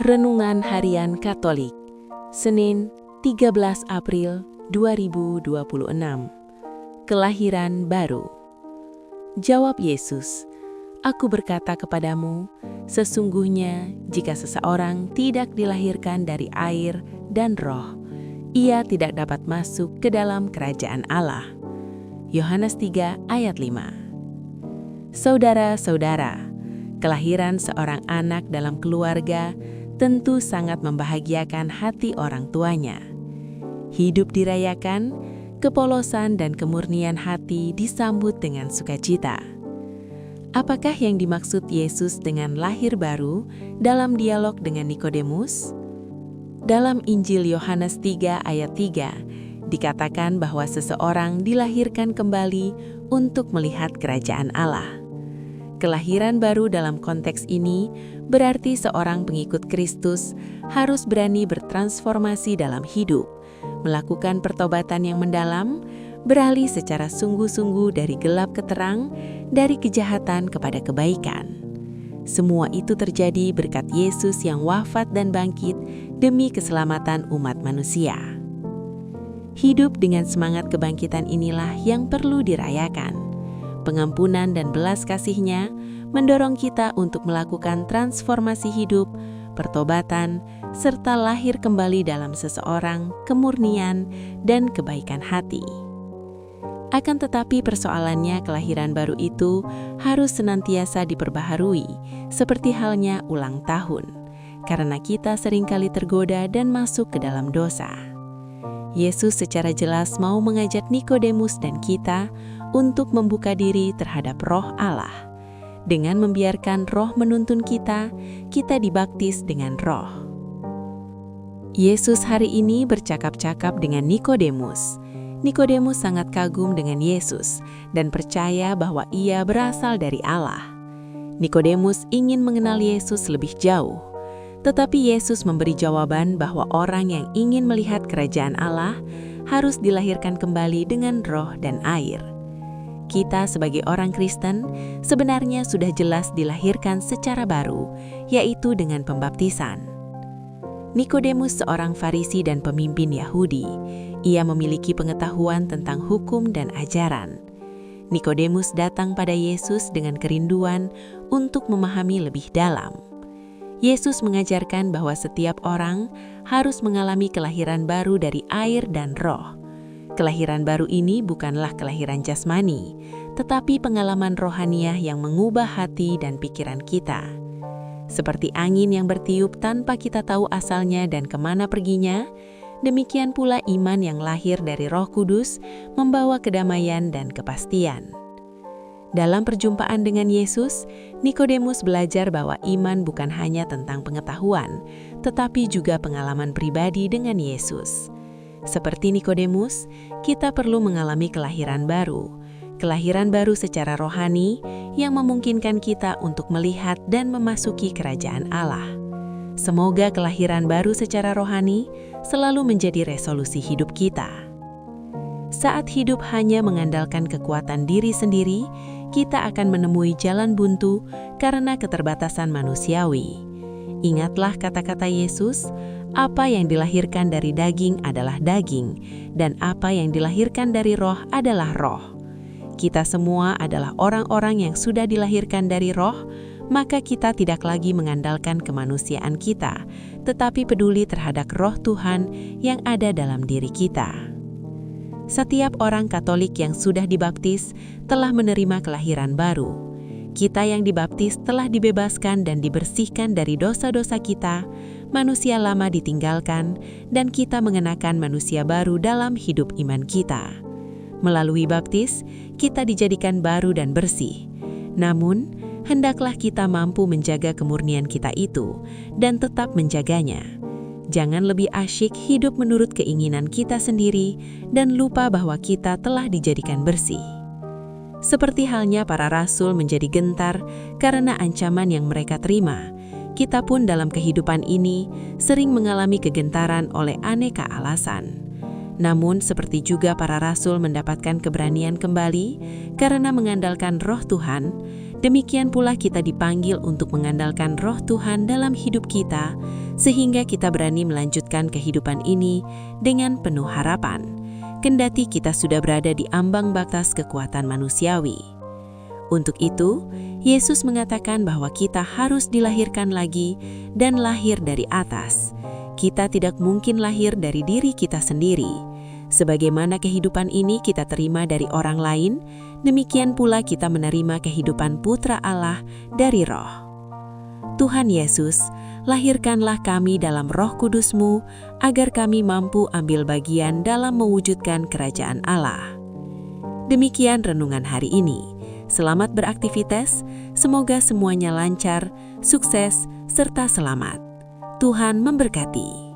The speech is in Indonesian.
Renungan Harian Katolik, Senin 13 April 2026. Kelahiran baru. Jawab Yesus, "Aku berkata kepadamu, sesungguhnya jika seseorang tidak dilahirkan dari air dan roh, ia tidak dapat masuk ke dalam kerajaan Allah." Yohanes 3 ayat 5. Saudara-saudara, kelahiran seorang anak dalam keluarga tentu sangat membahagiakan hati orang tuanya. Hidup dirayakan, kepolosan dan kemurnian hati disambut dengan sukacita. Apakah yang dimaksud Yesus dengan lahir baru dalam dialog dengan Nikodemus? Dalam Injil Yohanes 3 ayat 3, dikatakan bahwa seseorang dilahirkan kembali untuk melihat kerajaan Allah. Kelahiran baru dalam konteks ini berarti seorang pengikut Kristus harus berani bertransformasi dalam hidup, melakukan pertobatan yang mendalam, beralih secara sungguh-sungguh dari gelap ke terang, dari kejahatan kepada kebaikan. Semua itu terjadi berkat Yesus yang wafat dan bangkit demi keselamatan umat manusia. Hidup dengan semangat kebangkitan inilah yang perlu dirayakan. Pengampunan dan belas kasih-Nya mendorong kita untuk melakukan transformasi hidup, pertobatan, serta lahir kembali dalam seseorang, kemurnian, dan kebaikan hati. Akan tetapi persoalannya kelahiran baru itu harus senantiasa diperbaharui, seperti halnya ulang tahun, karena kita seringkali tergoda dan masuk ke dalam dosa. Yesus secara jelas mau mengajak Nikodemus dan kita untuk membuka diri terhadap Roh Allah. Dengan membiarkan Roh menuntun kita dibaptis dengan Roh. Yesus hari ini bercakap-cakap dengan Nikodemus. Nikodemus sangat kagum dengan Yesus dan percaya bahwa ia berasal dari Allah. Nikodemus ingin mengenal Yesus lebih jauh. Tetapi Yesus memberi jawaban bahwa orang yang ingin melihat kerajaan Allah harus dilahirkan kembali dengan roh dan air. Kita sebagai orang Kristen sebenarnya sudah jelas dilahirkan secara baru, yaitu dengan pembaptisan. Nikodemus seorang Farisi dan pemimpin Yahudi. Ia memiliki pengetahuan tentang hukum dan ajaran. Nikodemus datang pada Yesus dengan kerinduan untuk memahami lebih dalam. Yesus mengajarkan bahwa setiap orang harus mengalami kelahiran baru dari air dan roh. Kelahiran baru ini bukanlah kelahiran jasmani, tetapi pengalaman rohaniah yang mengubah hati dan pikiran kita. Seperti angin yang bertiup tanpa kita tahu asalnya dan kemana perginya, demikian pula iman yang lahir dari Roh Kudus membawa kedamaian dan kepastian. Dalam perjumpaan dengan Yesus, Nikodemus belajar bahwa iman bukan hanya tentang pengetahuan, tetapi juga pengalaman pribadi dengan Yesus. Seperti Nikodemus, kita perlu mengalami kelahiran baru secara rohani yang memungkinkan kita untuk melihat dan memasuki kerajaan Allah. Semoga kelahiran baru secara rohani selalu menjadi resolusi hidup kita. Saat hidup hanya mengandalkan kekuatan diri sendiri, kita akan menemui jalan buntu karena keterbatasan manusiawi. Ingatlah kata-kata Yesus, "Apa yang dilahirkan dari daging adalah daging, dan apa yang dilahirkan dari roh adalah roh." Kita semua adalah orang-orang yang sudah dilahirkan dari roh, maka kita tidak lagi mengandalkan kemanusiaan kita, tetapi peduli terhadap roh Tuhan yang ada dalam diri kita. Setiap orang Katolik yang sudah dibaptis telah menerima kelahiran baru. Kita yang dibaptis telah dibebaskan dan dibersihkan dari dosa-dosa kita, manusia lama ditinggalkan, dan kita mengenakan manusia baru dalam hidup iman kita. Melalui baptis, kita dijadikan baru dan bersih. Namun, hendaklah kita mampu menjaga kemurnian kita itu dan tetap menjaganya. Jangan lebih asyik hidup menurut keinginan kita sendiri dan lupa bahwa kita telah dijadikan bersih. Seperti halnya para rasul menjadi gentar karena ancaman yang mereka terima, kita pun dalam kehidupan ini sering mengalami kegentaran oleh aneka alasan. Namun seperti juga para rasul mendapatkan keberanian kembali karena mengandalkan Roh Tuhan, Demikian pula kita dipanggil untuk mengandalkan Roh Tuhan dalam hidup kita, sehingga kita berani melanjutkan kehidupan ini dengan penuh harapan, kendati kita sudah berada di ambang batas kekuatan manusiawi. Untuk itu, Yesus mengatakan bahwa kita harus dilahirkan lagi dan lahir dari atas. Kita tidak mungkin lahir dari diri kita sendiri. Sebagaimana kehidupan ini kita terima dari orang lain, demikian pula kita menerima kehidupan Putra Allah dari Roh. Tuhan Yesus, lahirkanlah kami dalam Roh Kudus-Mu, agar kami mampu ambil bagian dalam mewujudkan kerajaan Allah. Demikian renungan hari ini. Selamat beraktivitas, semoga semuanya lancar, sukses, serta selamat. Tuhan memberkati.